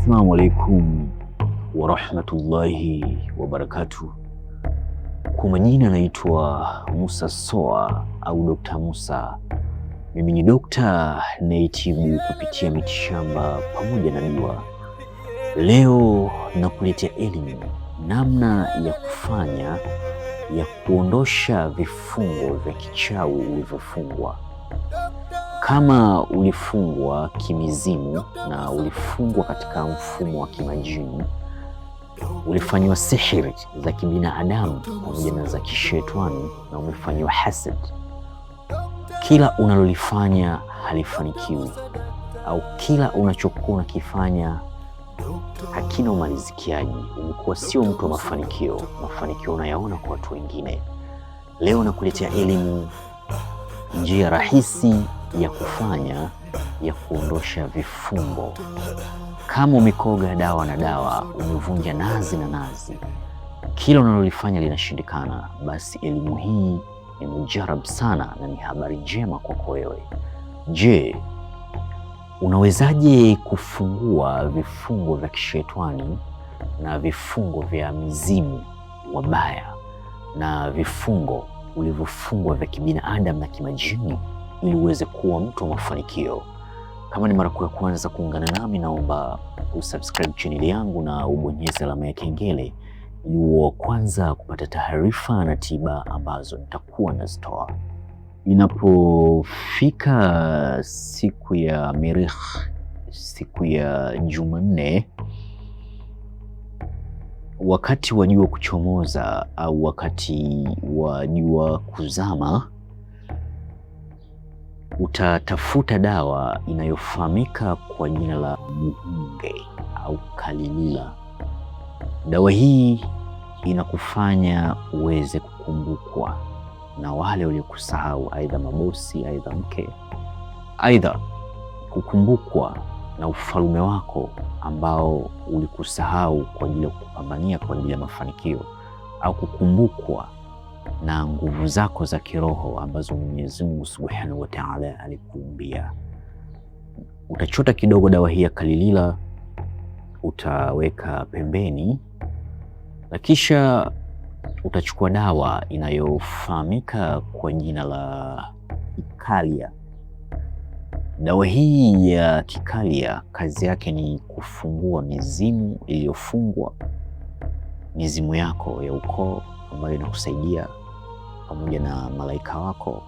Assalamu alaikum wa rahmatullahi wa barakatuh. Kwa majina naitwa Musa Soa au Dr. Musa. Mimi ni dokta naitibu kupitia mitishamba pamoja na dua. Leo nakuletea elimu namna ya kufanya ya kuondosha vifungo vya kichawi ulivyofungwa. Kama ulifungwa kimizimu na ulifungwa katika mfumo wa kimajini, ulifanywa sihiri za kibinadamu pamoja na za kishetani na umefanywa hasad, kila unalolifanya halifanikiwi au kila unachokuwa unakifanya hakina umalizikiaji, umekuwa sio mtu wa mafanikio, mafanikio unayaona kwa watu wengine. Leo nakuletea elimu, njia rahisi ya kufanya ya kuondosha vifungo. Kama umekoga dawa na dawa, umevunja nazi na nazi, kila unalolifanya linashindikana, basi elimu hii ni mujarab sana na ni habari njema kwako wewe. Je, unawezaje kufungua vifungo vya kishetani na vifungo vya mizimu wabaya na vifungo ulivyofungwa vya kibinadamu na kimajini ili uweze kuwa mtu wa mafanikio? Kama ni mara ya kwanza kuungana nami, naomba usubscribe channel yangu na ubonyeze alama ya kengele ili uwe kwanza kupata taarifa na tiba ambazo nitakuwa nazitoa. Inapofika siku ya Merikh, siku ya Jumanne, wakati wa jua kuchomoza au wakati wa jua kuzama, utatafuta dawa inayofahamika kwa jina la muhunge au kalilila. Dawa hii inakufanya uweze kukumbukwa na wale waliokusahau, aidha mabosi, aidha mke, aidha kukumbukwa na ufalme wako ambao ulikusahau kwa ajili ya kupambania kwa ajili ya mafanikio, au kukumbukwa na nguvu zako za kiroho ambazo Mwenyezi Mungu Subhanahu wa Ta'ala alikuumbia. Utachota kidogo dawa hii ya kalilila, utaweka pembeni, na kisha utachukua dawa inayofahamika kwa jina la kikalia. Dawa hii ya kikalia kazi yake ni kufungua mizimu iliyofungwa, mizimu yako ya ukoo ambayo inakusaidia pamoja na malaika wako,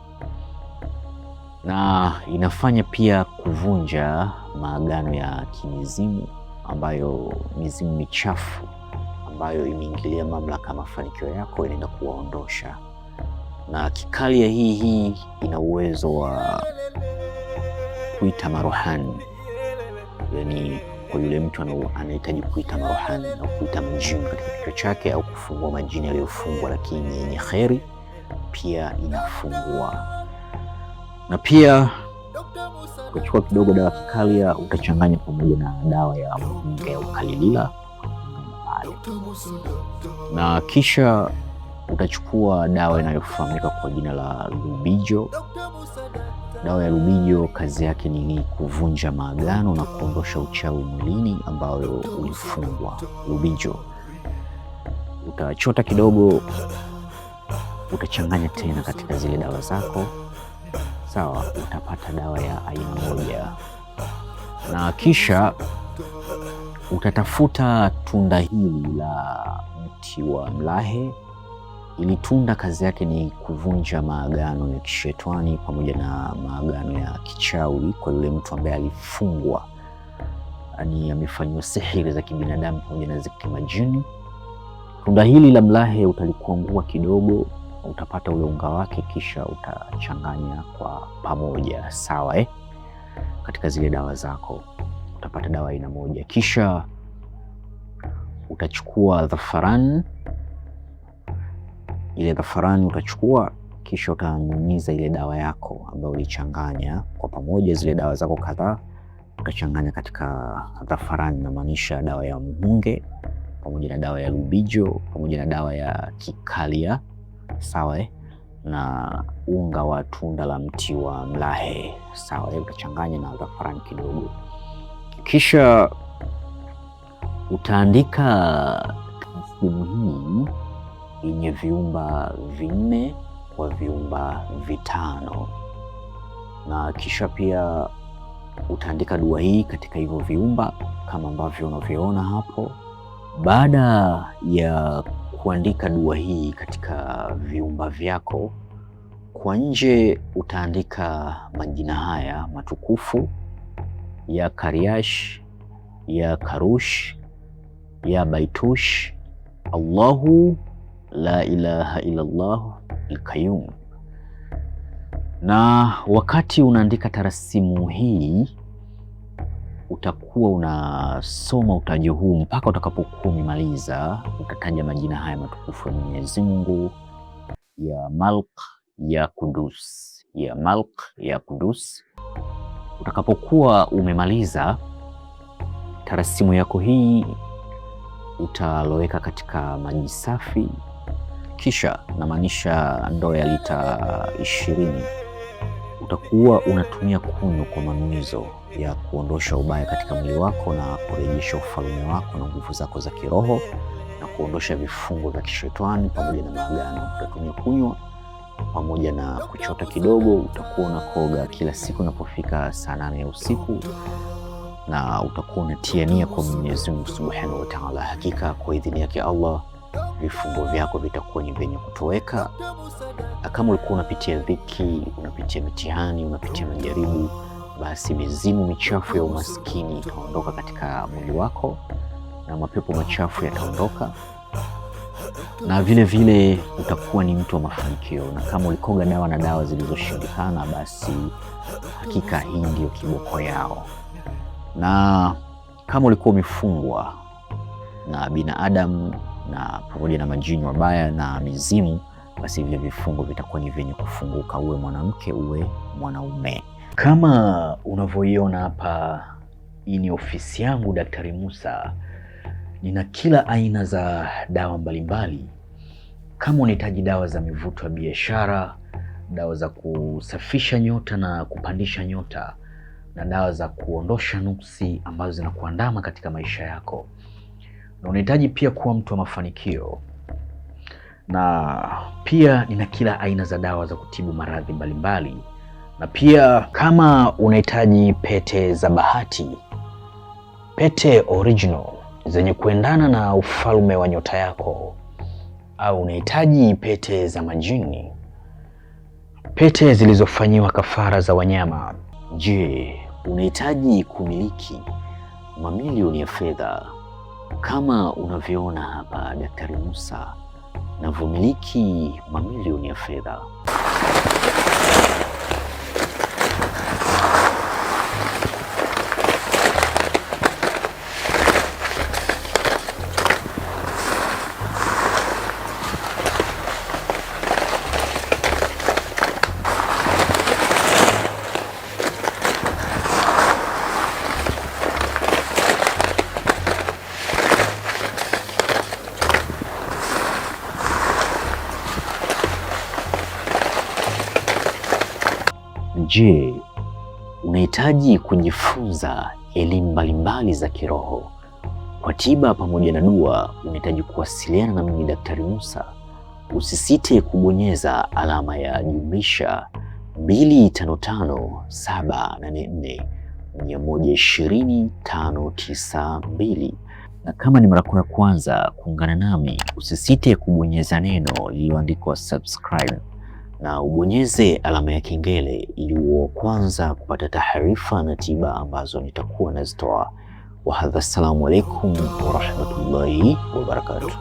na inafanya pia kuvunja maagano ya kimizimu ambayo mizimu michafu ambayo imeingilia mamlaka mafanikio yako inaenda kuwaondosha. Na kikalia hii ina uwezo wa kuita marohani, yani kwa yule mtu anahitaji kuita marohani au kuita majini katika kichwa chake au kufungua majini yaliyofungwa lakini yenye kheri, pia inafungua. Na pia kuchukua kidogo dawa kikalia utachanganya pamoja na dawa ya muhunge au kalilila, na kisha utachukua dawa inayofahamika kwa jina la lubijo. Dawa ya lubijo kazi yake ni kuvunja maagano na kuondosha uchawi mwilini ambayo ulifungwa. Lubijo utachota kidogo, utachanganya tena katika zile dawa zako, sawa, utapata dawa ya aina moja. Na kisha utatafuta tunda hili la mti wa mlahe. Ili tunda kazi yake ni kuvunja maagano ya kishetani pamoja na maagano ya kichawi kwa yule mtu ambaye alifungwa, yani amefanywa sihiri za kibinadamu pamoja na za kimajini. Tunda hili la mlahe utalikwangua kidogo, utapata ule unga wake, kisha utachanganya kwa pamoja, sawa katika zile dawa zako utapata dawa aina moja. Kisha utachukua dhafaran. Ile dhafarani utachukua, kisha utanyunyiza ile dawa yako ambayo ulichanganya kwa pamoja, zile dawa zako kadhaa utachanganya katika dhafarani, na maanisha dawa ya muhunge pamoja na dawa ya lubijo pamoja na dawa ya kikalia, sawa na unga wa tunda la mti wa mlahe, sawa utachanganya na dhafarani kidogo. Kisha utaandika simu hii yenye viumba 4 kwa viumba 5, na kisha pia utaandika dua hii katika hivyo viumba kama ambavyo unavyoona hapo. Baada ya kuandika dua hii katika viumba vyako, kwa nje utaandika majina haya matukufu: ya Karyash, ya Karush, ya Baitush, Allahu la ilaha illallah al-Qayyum. Na wakati unaandika tarasimu hii utakuwa unasoma utajo huu mpaka utakapokuwa umemaliza. Utataja majina haya matukufu ya Mwenyezi Mungu: ya Malq, ya Kudus, ya Malq, ya Kudus. Utakapokuwa umemaliza tarasimu yako hii utaloweka katika maji safi, kisha namaanisha ndoo ya lita 20. Utakuwa unatumia kunywa kwa manuizo ya kuondosha ubaya katika mwili wako na kurejesha ufalme wako na nguvu zako za kiroho na kuondosha vifungo vya kishetani pamoja na maagano. Utatumia kunywa pamoja na kuchota kidogo. Utakuwa unakoga kila siku unapofika saa 8 ya usiku, na utakuwa unatia nia kwa Mwenyezi Mungu Subhanahu wa Ta'ala. Hakika kwa idhini yake Allah vifungo vyako vitakuwa ni vyenye kutoweka. Kama ulikuwa unapitia dhiki, unapitia mitihani, unapitia majaribu, basi mizimu michafu ya umaskini itaondoka katika mwili wako na mapepo machafu yataondoka, na vile vile utakuwa ni mtu wa mafanikio. Na kama ulikoga dawa na dawa zilizoshindikana, basi hakika hii ndiyo kiboko yao. Na kama ulikuwa umefungwa na binadamu na pamoja na majini wabaya na mizimu, basi vile vifungo vitakuwa ni vyenye kufunguka, uwe mwanamke uwe mwanaume. Kama unavyoiona hapa, hii ni ofisi yangu Daktari Musa. Nina kila aina za dawa mbalimbali. Kama unahitaji dawa za mivuto ya biashara, dawa za kusafisha nyota na kupandisha nyota, na dawa za kuondosha nuksi ambazo zinakuandama katika maisha yako, na unahitaji pia kuwa mtu wa mafanikio, na pia nina kila aina za dawa za kutibu maradhi mbalimbali. Na pia kama unahitaji pete za bahati, pete original zenye kuendana na ufalme wa nyota yako, au unahitaji pete za majini, pete zilizofanyiwa kafara za wanyama. Je, unahitaji kumiliki mamilioni ya fedha kama unavyoona hapa Daktari Musa navyomiliki mamilioni ya fedha? Je, unahitaji kujifunza elimu mbalimbali za kiroho kwa tiba pamoja na dua? Unahitaji kuwasiliana na mimi Daktari Musa. Usisite kubonyeza alama ya jumlisha 255784120592. Na kama ni mara ya kwanza kuungana nami, usisite kubonyeza neno lililoandikwa subscribe na ubonyeze alama ya kengele ili uwe kwanza kupata taarifa na tiba ambazo nitakuwa nazitoa. Wa hadha, assalamu alaikum wa rahmatullahi wa barakatuh.